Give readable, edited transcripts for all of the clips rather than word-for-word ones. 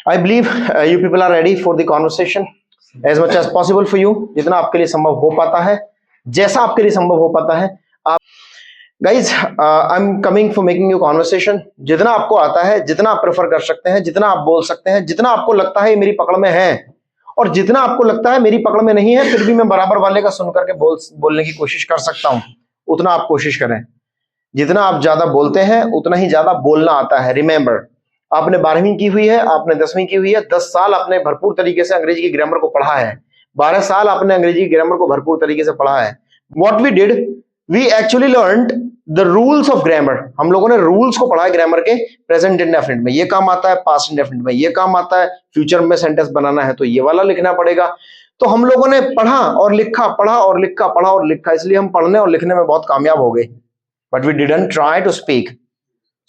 I believe you people are ready for the conversation as much as possible for you. जितना आपके लिए संभव हो पाता है, जैसा आपके लिए संभव हो पाता है आप guys, I'm coming for making you conversation. जितना आपको आता है, जितना आप प्रेफर कर सकते हैं, जितना आप बोल सकते हैं, जितना आपको लगता है मेरी पकड़ में है, और जितना आपको लगता है मेरी पकड़ में नहीं है, फिर भी मैं बराबर वाले का सुन करके बोलने की कोशिश कर सकता हूं, उतना आप कोशिश करें। जितना आप ज्यादा बोलते हैं उतना ही ज्यादा बोलना आता है। रिमेंबर, आपने 12वीं की हुई है, आपने 10वीं की हुई है, 10 साल आपने भरपूर तरीके से अंग्रेजी की ग्रामर को पढ़ा है, 12 साल आपने अंग्रेजी की ग्रामर को भरपूर तरीके से पढ़ा है। What we did, we actually learned the rules of grammar. हम लोगों ने रूल्स को पढ़ा है ग्रामर के। प्रेजेंट इंडेफिनिट में ये काम आता है, पास्ट इंडेफिनिट में ये काम आता है, फ्यूचर में सेंटेंस बनाना है तो ये वाला लिखना पड़ेगा। तो हम लोगों ने पढ़ा और लिखा, पढ़ा और लिखा, पढ़ा और लिखा, इसलिए हम पढ़ने और लिखने में बहुत कामयाब हो गए। But we didn't try to speak.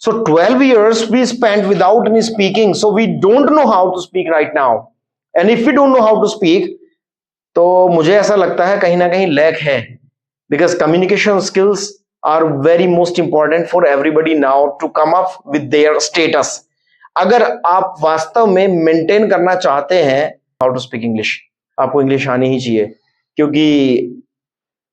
So 12 years we spent without any speaking. So we don't know how to speak right now. And if we don't know how to speak, तो मुझे ऐसा लगता है कहीं ना कहीं लैक है, because communication skills are very most important for everybody now to come up with their status. अगर आप वास्तव में मेंटेन करना चाहते हैं how to speak English, आपको इंग्लिश आनी ही चाहिए, क्योंकि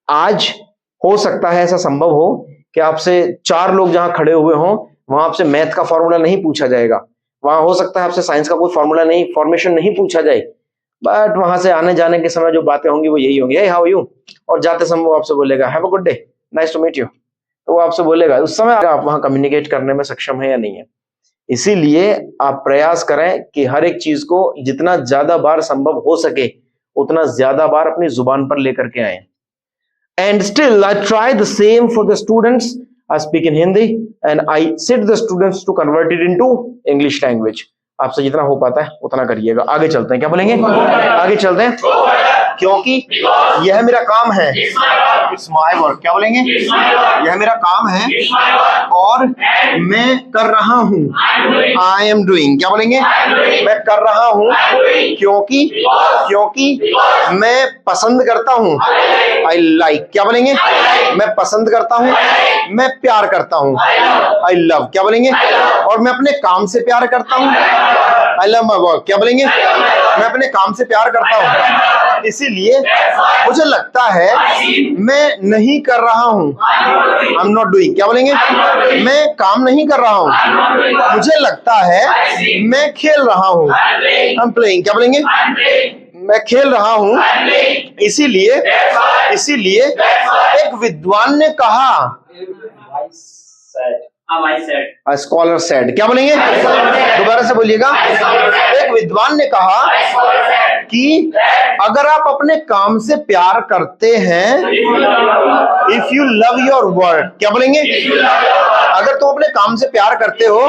आज हो सकता है ऐसा संभव हो कि आपसे 4 लोग जहां खड़े हुए हों वहां आपसे मैथ का फॉर्मूला नहीं पूछा जाएगा, वहां हो सकता है आपसे साइंस का कोई फॉर्मूला नहीं, फॉर्मेशन नहीं पूछा जाए, बट वहां से आने जाने के समय जो बातें होंगी वो यही होंगी, हे हाउ आर यू, और जाते समय वो आपसे बोलेगा have a good day, nice to meet you. तो वो आपसे बोलेगा, उस समय आप वहां कम्युनिकेट करने में सक्षम है या नहीं है। इसीलिए आप प्रयास करें कि हर एक चीज को जितना ज्यादा बार संभव हो सके उतना ज्यादा बार अपनी जुबान पर लेकर के आए। And still, I try the same for the students. I speak in Hindi and I sit the students to convert it into English language. आपसे जितना हो पाता है उतना करिएगा। आगे चलते हैं, क्या बोलेंगे? आगे चलते हैं, क्योंकि यह मेरा काम है। It's my work. क्या बोलेंगे? यह मेरा काम है और मैं कर रहा हूँ। I am doing. क्या बोलेंगे? मैं कर रहा हूँ क्योंकि मैं पसंद करता हूँ। I like. क्या बोलेंगे? मैं पसंद करता हूँ, मैं प्यार करता हूँ। I love. क्या बोलेंगे? और मैं अपने काम से प्यार करता हूँ। I love my work. क्या बोलेंगे? मैं अपने काम से प्यार करता हूँ, इसीलिए मुझे लगता है मैं नहीं कर रहा हूँ। I'm not doing. क्या बोलेंगे? मैं काम नहीं कर रहा हूँ, मुझे लगता है मैं खेल रहा हूँ। I'm playing. क्या बोलेंगे? मैं खेल रहा हूँ। इसीलिए एक विद्वान ने कहा, स्कॉलर सेड। क्या बोलेंगे? दोबारा से बोलिएगा। एक विद्वान ने कहा कि अगर आप अपने काम से प्यार करते हैं, if you love your work, क्या बोलेंगे? अगर तुम अपने काम से प्यार करते हो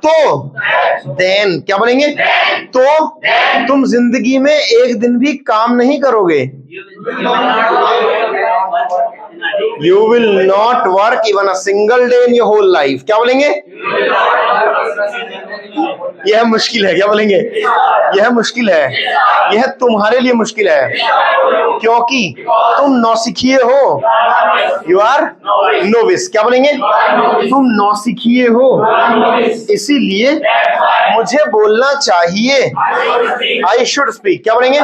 तो देन, क्या बोलेंगे? तो तुम जिंदगी में एक दिन भी काम नहीं करोगे। You will not work even a single day in your whole life. क्या बोलेंगे? यह मुश्किल है। क्या बोलेंगे? यह मुश्किल है, यह तुम्हारे लिए मुश्किल है, क्योंकि तुम नौसिखिए हो। You are novice. क्या बोलेंगे? तुम नौसिखिए हो, इसीलिए मुझे बोलना चाहिए। I should speak. क्या बोलेंगे?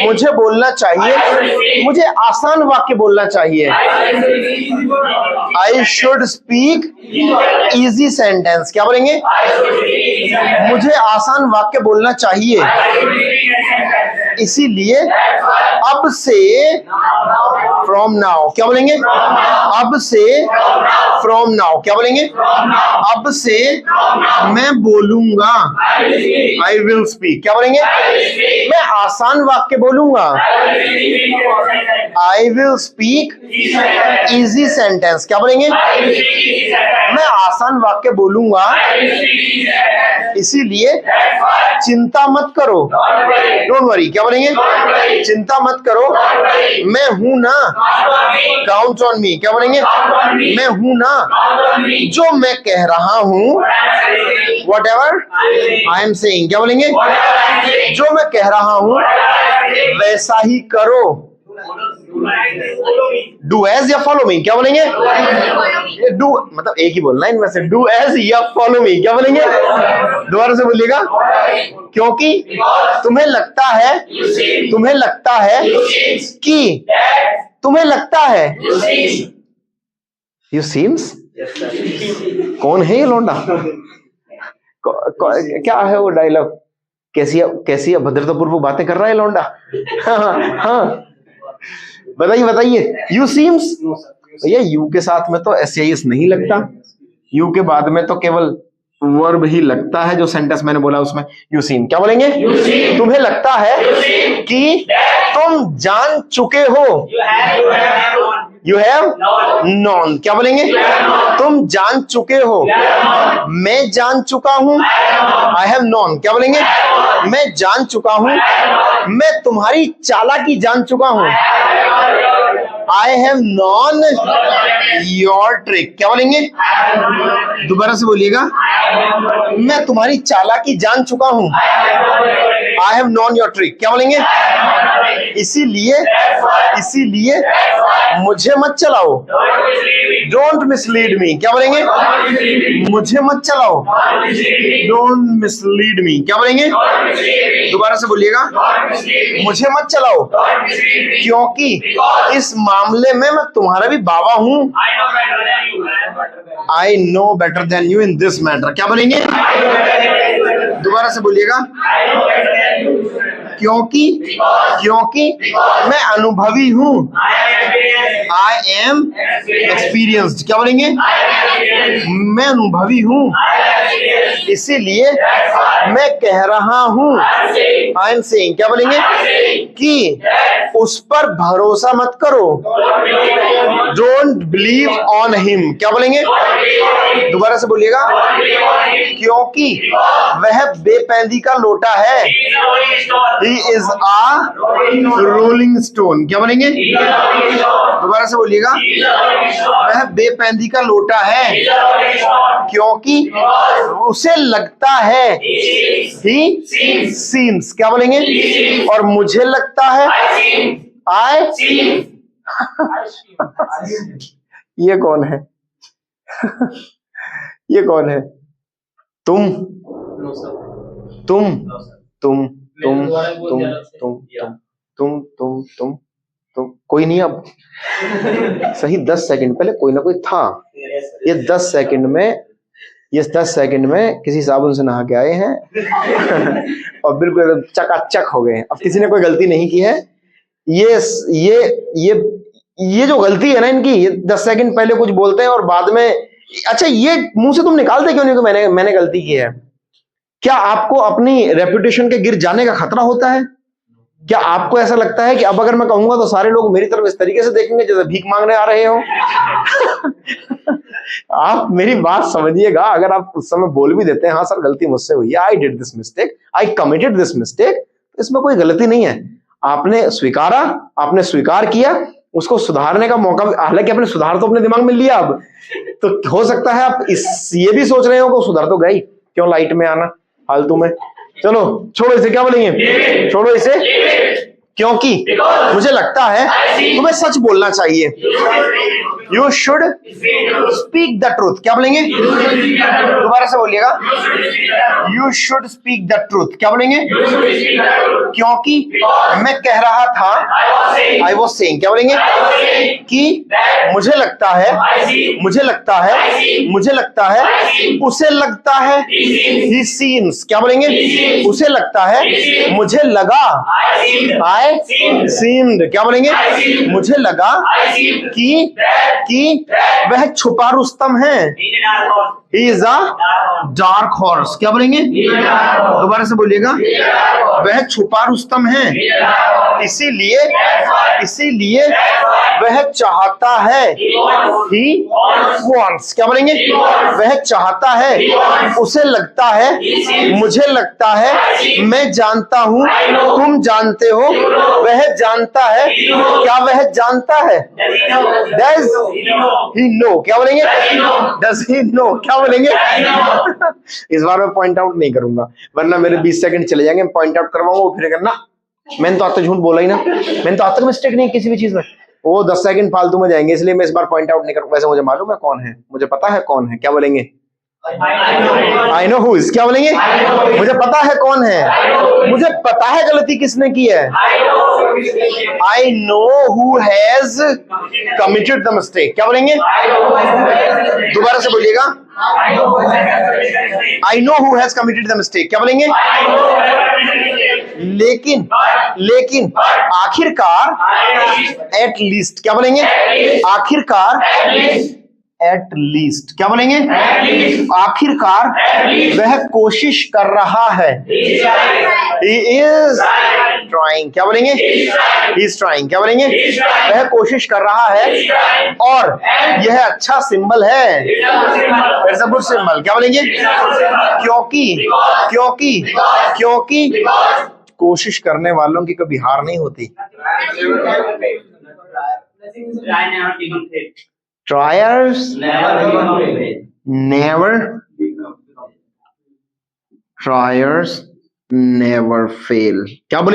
मुझे बोलना चाहिए, मुझे आसान वाक्य बोलना चाहिए। I should speak easy sentence. क्या बोलेंगे? मुझे आसान वाक्य बोलना चाहिए, इसीलिए अब से from now, क्या बोलेंगे? अब से from now, क्या बोलेंगे? अब से मैं बोलूंगा। I will speak. क्या बोलेंगे? मैं आसान वाक्य बोलूंगा। I will speak easy sentence. क्या बोलेंगे? मैं आसान वाक्य बोलूंगा, इसीलिए चिंता मत करो। Don't worry. क्या बोलेंगे? चिंता मत करो, मैं हूं ना। Count on me. क्या बोलेंगे? मैं हूं ना, जो मैं कह रहा हूं, what ever I am saying. क्या बोलेंगे? जो मैं कह रहा हूं वैसा ही करो। डू एज या फॉलो मी, क्या बोलेंगे? डू मतलब एक ही बोलना है इनमें से, डू एज या फॉलो मी, क्या बोलेंगे? दोबारा से बोलिएगा। क्योंकि तुम्हें लगता है कि तुम्हें लगता है यू सीम्स। कौन है ये लौंडा? क्या है वो डायलॉग? कैसी अभद्रतापूर्वक बातें कर रहा है लौंडा। हाँ बताइए। यू सीम्स, भैया यू के साथ में तो एस नहीं लगता, यू के बाद में तो केवल वर्ब ही लगता है। जो सेंटेंस मैंने बोला उसमें यू सीम, क्या बोलेंगे? तुम्हें लगता है कि तुम जान चुके हो, यू हैव नॉन, क्या बोलेंगे? तुम जान चुके हो। मैं जान चुका हूं, आई हैव नॉन, क्या बोलेंगे? मैं जान चुका हूं। मैं तुम्हारी चालाकी जान चुका हूं, I have non your trick, क्या बोलेंगे? दोबारा से बोलिएगा। मैं तुम्हारी चालाकी जान चुका हूं, I have non your trick, क्या बोलेंगे? इसीलिए मुझे मत चलाओ, डोंट मिसलीड मी, क्या बोलेंगे? मुझे मत चलाओ, डोंट मिसलीड मी, क्या बोलेंगे? दोबारा से बोलिएगा। मुझे मत चलाओ, क्योंकि इस मामले में मैं तुम्हारा भी बाबा हूं। I know better than you in this matter, क्या बोलेंगे? दोबारा से बोलिएगा। क्योंकि मैं अनुभवी हूं, आई एम एक्सपीरियंस्ड, क्या बोलेंगे? मैं अनुभवी हूं, इसीलिए मैं कह रहा हूं, आई एम सेइंग, क्या बोलेंगे? कि उस पर भरोसा मत करो, डोंट बिलीव ऑन हिम, क्या बोलेंगे? दोबारा से बोलिएगा। क्योंकि वह बेपैंदी का लोटा है, he is a rolling stone, क्या बोलेंगे? दोबारा से बोलिएगा। वह बेपैंदी का लोटा है, क्योंकि उसे लगता है, ही सीम्स, क्या बोलेंगे? और मुझे लगता है, आई ये कौन है? ये कौन है? तुम कोई नहीं। अब सही 10 सेकंड पहले कोई ना कोई था। ये 10 सेकंड में किसी साबुन से नहा के आए हैं और बिल्कुल चकाचक हो गए हैं। अब किसी ने कोई गलती नहीं की है। ये जो गलती है ना इनकी, ये 10 सेकंड पहले कुछ बोलते हैं और बाद में, अच्छा ये मुंह से तुम निकालते क्यों नहीं कि मैंने गलती की है? क्या आपको अपनी रेपुटेशन के गिर जाने का खतरा होता है? क्या आपको ऐसा लगता है कि अब अगर मैं कहूंगा तो सारे लोग मेरी तरफ इस तरीके से देखेंगे जैसे भीख मांगने आ रहे हो? आप मेरी बात समझिएगा। अगर आप उस समय बोल भी देते हैं हाँ सर गलती मुझसे हुई है, I did this mistake, I committed this mistake, इसमें कोई गलती नहीं है। आपने स्वीकारा, आपने स्वीकार किया, उसको सुधारने का मौका, हालांकि आपने सुधार तो अपने दिमाग में लिया। अब तो हो सकता है आप ये भी सोच रहे हो कि सुधार तो गई, क्यों लाइट में आना फालतू में। चलो छोड़ो इसे, क्या बोलेंगे? छोड़ो इसे। क्योंकि मुझे लगता है तुम्हें सच बोलना चाहिए, you should speak the truth, क्या बोलेंगे? दोबारा से बोलिएगा। You should speak the truth, क्या बोलेंगे? क्योंकि मैं कह रहा था, आई वॉज सेइंग, क्या बोलेंगे? कि मुझे लगता है, उसे लगता है, ही सीम्स, क्या बोलेंगे? उसे लगता है, मुझे लगा, आई सीम्ड, क्या बोलेंगे? मुझे लगा कि वह छुपा रुस्तम है, he is a dark horse, क्या बोलेंगे? दोबारा से बोलिएगा। वह छुपा रुस्तम है, इसीलिए वह चाहता है, ही वॉन्ट्स, क्या बोलेंगे? वह चाहता है, उसे लगता है, मुझे लगता है, मैं जानता हूं, तुम जानते हो, वह जानता है, क्या वह जानता है? Does he know, क्या बोलेंगे? Does he know, क्या बोलेंगे? इस बार मैं पॉइंट आउट नहीं करूंगा, वरना मेरे 20 सेकंड चले जाएंगे। पॉइंट आउट करवाऊंगा, वो फिर करना मैंने तो आज तक झूठ बोला ही ना, मैंने तो आज तक मिस्टेक नहीं किसी भी चीज में। वो 10 सेकंड फालतू में जाएंगे, इसलिए मैं इस बार पॉइंट आउट नहीं करूँ। वैसे मुझे मालूम है कौन है, मुझे पता है कौन है। क्या बोलेंगे? I know who is. क्या बोलेंगे? मुझे पता है कौन है। मुझे पता है गलती किसने की है। I know who has committed the mistake. क्या बोलेंगे? दोबारा से बोलिएगा। I know who has committed the mistake. क्या बोलेंगे? लेकिन लेकिन आखिरकार एट लीस्ट। क्या बोलेंगे? आखिरकार एट लीस्ट। क्या बोलेंगे? आखिरकार वह कोशिश कर रहा है। He is trying। क्या बोलेंगे? He is trying। क्या बोलेंगे? वह कोशिश कर रहा है और यह अच्छा सिंबल है। It's a good symbol। क्या बोलेंगे? क्योंकि क्योंकि क्योंकि कोशिश करने वालों की कभी हार नहीं होती। Triers never fail। क्या बोलेंगे?